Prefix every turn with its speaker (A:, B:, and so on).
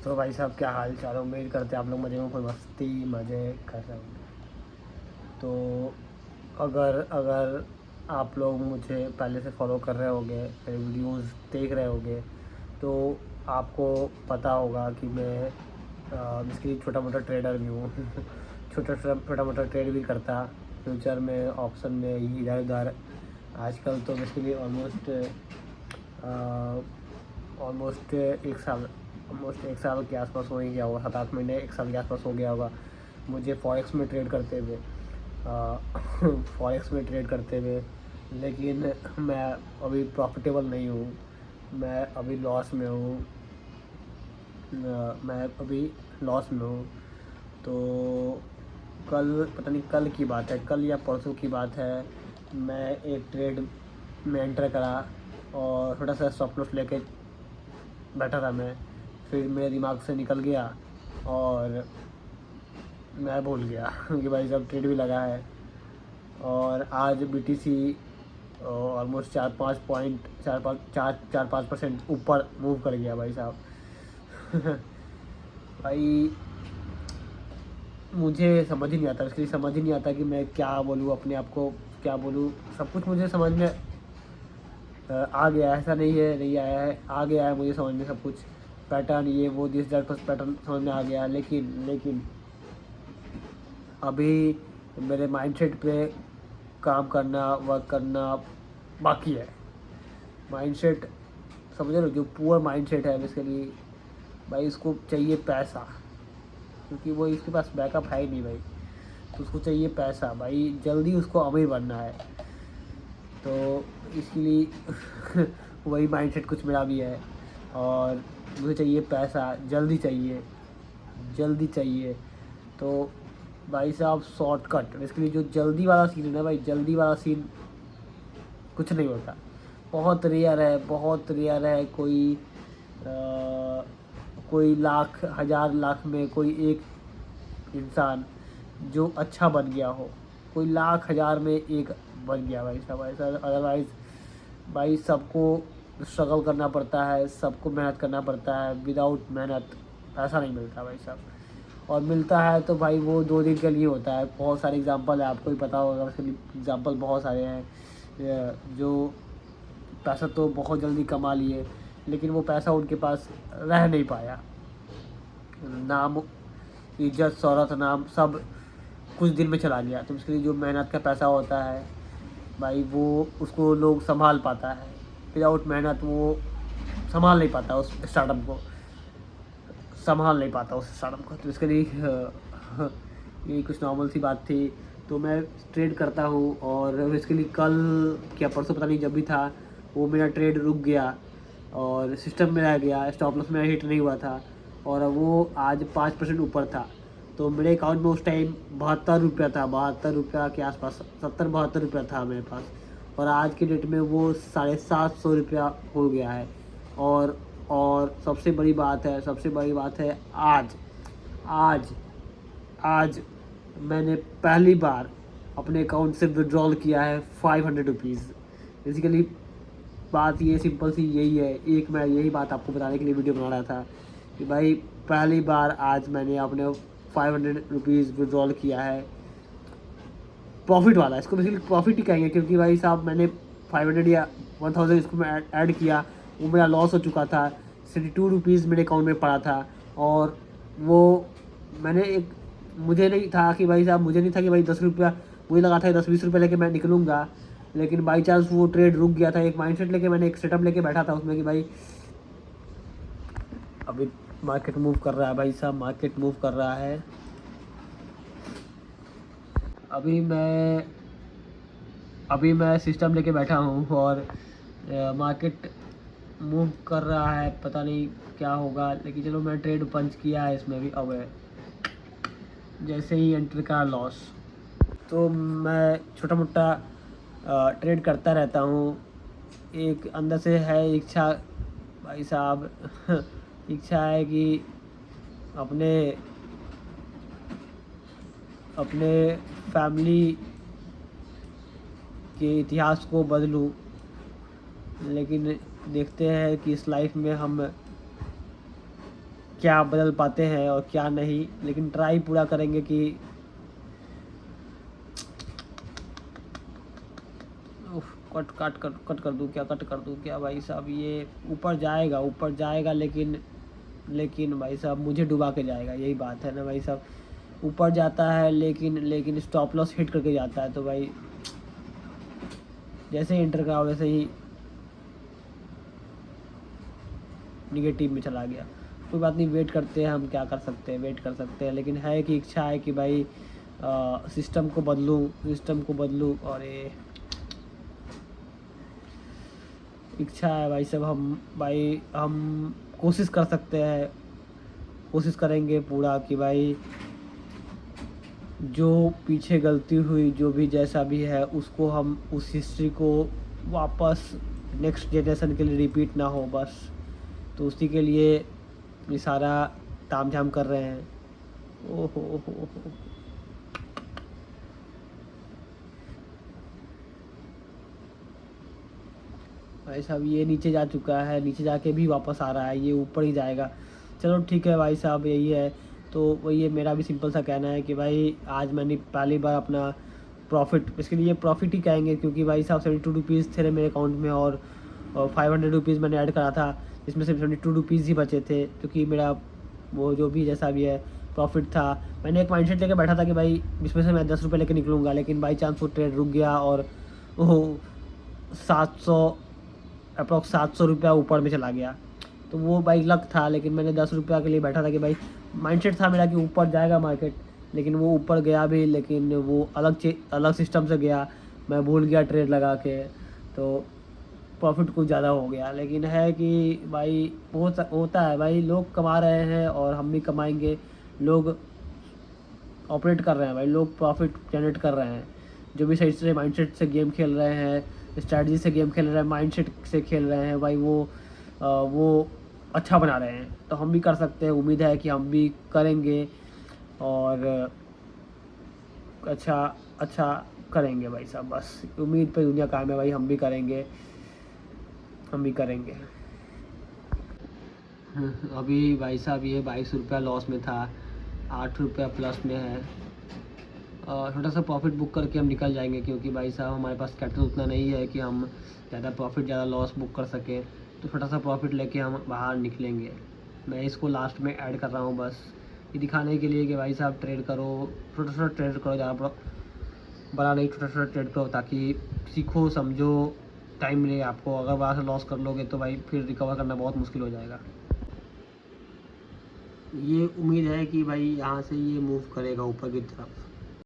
A: तो भाई साहब क्या हाल चाल, उम्मीद करते हैं आप लोग मज़े में कोई मस्ती मज़े कर रहे होंगे। तो अगर अगर आप लोग मुझे पहले से फॉलो कर रहे होंगे, मेरे वीडियोस देख रहे होंगे, तो आपको पता होगा कि मैं बेसिकली छोटा मोटा ट्रेडर भी हूँ। छोटा मोटा ट्रेड भी करता, फ्यूचर में ऑप्शन में इधर उधर। आजकल तो बेसिकली ऑलमोस्ट एक साल के आसपास हो ही गया होगा, 7-8 महीने, एक साल के आसपास हो गया होगा मुझे फॉरेक्स में ट्रेड करते हुए। फॉरेक्स में ट्रेड करते हुए, लेकिन मैं अभी प्रॉफिटेबल नहीं हूँ, मैं अभी लॉस में हूँ। मैं अभी लॉस में हूँ। तो कल, पता नहीं कल की बात है, कल या परसों की बात है, मैं एक ट्रेड में एंटर करा और छोटा सा स्टॉप लॉस लेके बैठा था मैं। फिर मेरे दिमाग से निकल गया और मैं भूल गया कि भाई साहब ट्रेड भी लगा है। और आज BTC ऑलमोस्ट 4-5% ऊपर मूव कर गया भाई साहब। भाई मुझे समझ ही नहीं आता, इसलिए समझ ही नहीं आता कि मैं क्या बोलूँ, अपने आप को क्या बोलूँ। सब कुछ मुझे समझ में आ गया, ऐसा नहीं है नहीं आया है, आ गया है मुझे समझ में सब कुछ। पैटर्न ये वो दिस दैट कुछ पैटर्न समझ में आ गया, लेकिन अभी मेरे माइंडसेट पे काम करना, वर्क करना बाकी है। माइंडसेट, समझ लो, जो पुअर माइंडसेट है बेसिकली, भाई इसको चाहिए पैसा, क्योंकि वो इसके पास बैकअप है ही नहीं भाई। तो उसको चाहिए पैसा भाई, जल्दी उसको अमीर बनना है। तो इसलिए वही माइंडसेट कुछ मेरा भी है। और मुझे चाहिए पैसा, जल्दी चाहिए, जल्दी चाहिए। तो भाई साहब शॉर्टकट, बेसिकली जो जल्दी वाला सीन है ना भाई, जल्दी वाला सीन कुछ नहीं होता। बहुत रेयर है, बहुत रेयर है कोई लाख, हज़ार लाख में कोई एक इंसान जो अच्छा बन गया हो। कोई लाख हज़ार में एक बन गया भाई साहब, ऐसा। अदरवाइज़ भाई सबको स्ट्रगल करना पड़ता है, सबको मेहनत करना पड़ता है। विदाउट मेहनत पैसा नहीं मिलता भाई साहब, और मिलता है तो भाई वो 2 दिन के लिए होता है। बहुत सारे एग्जांपल है, आपको भी पता होगा, उसके एग्जांपल बहुत सारे हैं जो पैसा तो बहुत जल्दी कमा लिए, लेकिन वो पैसा उनके पास रह नहीं पाया। नाम, इज्जत, शोहरत, नाम सब कुछ दिन में चला गया। तो उसके लिए जो मेहनत का पैसा होता है भाई, वो उसको लोग संभाल पाता है। विदाउट मेहनत वो संभाल नहीं पाता, उस स्टार्टअप को संभाल नहीं पाता उस स्टार्टअप को। तो इसके लिए यही कुछ नॉर्मल सी बात थी। तो मैं ट्रेड करता हूँ, और इसके लिए कल क्या परसों पता नहीं, जब भी था वो मेरा ट्रेड रुक गया और सिस्टम में रह गया, स्टॉप लॉस मेरा हिट नहीं हुआ था, और वो आज 5% ऊपर था। तो मेरे अकाउंट में उस टाइम 72 रुपया था, 72 रुपया के आसपास, 70-72 रुपया था मेरे पास। और आज की डेट में वो 750 रुपया हो गया है। और सबसे बड़ी बात है, आज आज आज मैंने पहली बार अपने अकाउंट से विड्रॉल किया है 500 रुपीज़। बेसिकली बात ये सिंपल सी यही है, मैं यही बात आपको बताने के लिए वीडियो बना रहा था कि भाई पहली बार आज मैंने अपने 500 रुपीज़ विड्रॉल किया है, प्रॉफिट वाला। इसको बेसिकली प्रॉफिट ही कहेंगे, क्योंकि भाई साहब मैंने 500 या 1000 इसको मैं ऐड किया, वो मेरा लॉस हो चुका था। 62 रुपीज़ मेरे अकाउंट में पड़ा था, और वो मैंने मुझे नहीं था कि भाई साहब, मुझे नहीं था कि भाई 10 रुपया, मुझे लगा था 10-20 रुपये लेके मैं निकलूँगा। लेकिन बाई चांस वो ट्रेड रुक गया था। एक माइंडसेट लेके मैंने एक सेटअप लेके बैठा था उसमें कि भाई अभी मार्केट मूव कर रहा है, भाई साहब मार्केट मूव कर रहा है। अभी मैं सिस्टम लेके बैठा हूँ, और मार्केट मूव कर रहा है, पता नहीं क्या होगा, लेकिन चलो मैं ट्रेड पंच किया है इसमें भी। अब जैसे ही एंटर का लॉस। तो मैं छोटा मोटा ट्रेड करता रहता हूँ। एक अंदर से है इच्छा भाई साहब, इच्छा है कि अपने अपने फैमिली के इतिहास को बदलूं। लेकिन देखते हैं कि इस लाइफ में हम क्या बदल पाते हैं और क्या नहीं, लेकिन ट्राई पूरा करेंगे कि कट कर दूँ क्या भाई साहब। ये ऊपर जाएगा लेकिन भाई साहब मुझे डुबा के जाएगा, यही बात है ना भाई साहब। ऊपर जाता है लेकिन स्टॉप लॉस हिट करके जाता है, तो भाई जैसे ही एंटर करा वैसे ही निगेटिव में चला गया। कोई बात नहीं, वेट करते हैं, हम क्या कर सकते हैं, वेट कर सकते हैं। लेकिन है कि इच्छा है कि भाई सिस्टम को बदलूँ और ये इच्छा है भाई साहब। हम कोशिश कर सकते हैं, कोशिश करेंगे पूरा कि भाई जो पीछे गलती हुई, जो भी जैसा भी है, उसको हम उस हिस्ट्री को वापस नेक्स्ट जनरेशन के लिए रिपीट ना हो बस। तो उसी के लिए ये सारा तामझाम कर रहे हैं। ओहो हो भाई साहब, ये नीचे जा चुका है, नीचे जाके भी वापस आ रहा है, ये ऊपर ही जाएगा। चलो ठीक है भाई साहब, यही है। तो वही है, मेरा भी सिंपल सा कहना है कि भाई आज मैंने पहली बार अपना प्रॉफिट, इसके लिए प्रॉफिट ही कहेंगे, क्योंकि भाई साहब 72 रुपीज़ थे मेरे अकाउंट में और 500 रुपीज़ मैंने ऐड करा था, इसमें से 72 रुपीज़ ही बचे थे, क्योंकि मेरा वो जो भी जैसा भी है प्रॉफिट था। मैंने एक माइंडसेट लेके बैठा था कि भाई इसमें से मैं 10 रुपये लेके निकलूँगा, लेकिन बाई चांस वो ट्रेड रुक गया और वो 700 रुपया ऊपर में चला गया। तो वो भाई लक था, लेकिन मैंने 10 रुपया के लिए बैठा था कि भाई माइंडसेट था मेरा कि ऊपर जाएगा मार्केट, लेकिन वो ऊपर गया भी, लेकिन वो अलग सिस्टम से गया। मैं भूल गया ट्रेड लगा के, तो प्रॉफिट कुछ ज़्यादा हो गया। लेकिन है कि भाई होता है भाई, लोग कमा रहे हैं और हम भी कमाएंगे। लोग ऑपरेट कर रहे हैं भाई, लोग प्रॉफिट जनरेट कर रहे हैं। जो भी सही से माइंडसेट से गेम खेल रहे हैं, स्ट्रैटेजी से गेम खेल रहे हैं, माइंडसेट से खेल रहे हैं भाई, वो अच्छा बना रहे हैं। तो हम भी कर सकते हैं, उम्मीद है कि हम भी करेंगे और अच्छा करेंगे भाई साहब। बस उम्मीद पे दुनिया कायम है भाई, हम भी करेंगे। अभी भाई साहब ये 22 रुपया लॉस में था, 8 रुपया प्लस में है। छोटा सा प्रॉफिट बुक करके हम निकल जाएंगे, क्योंकि भाई साहब हमारे पास कैपिटल उतना नहीं है कि हम ज़्यादा प्रॉफिट ज़्यादा लॉस बुक कर सकें। तो छोटा सा प्रॉफिट लेके हम बाहर निकलेंगे। मैं इसको लास्ट में ऐड कर रहा हूँ बस ये दिखाने के लिए कि भाई साहब ट्रेड करो, छोटा ट्रेड करो, ज़्यादा बड़ा नहीं, छोटा ट्रेड करो, ताकि सीखो समझो, टाइम मिले आपको। अगर वहाँ से लॉस कर लोगे तो भाई फिर रिकवर करना बहुत मुश्किल हो जाएगा। ये उम्मीद है कि भाई यहाँ से ये मूव करेगा ऊपर की तरफ।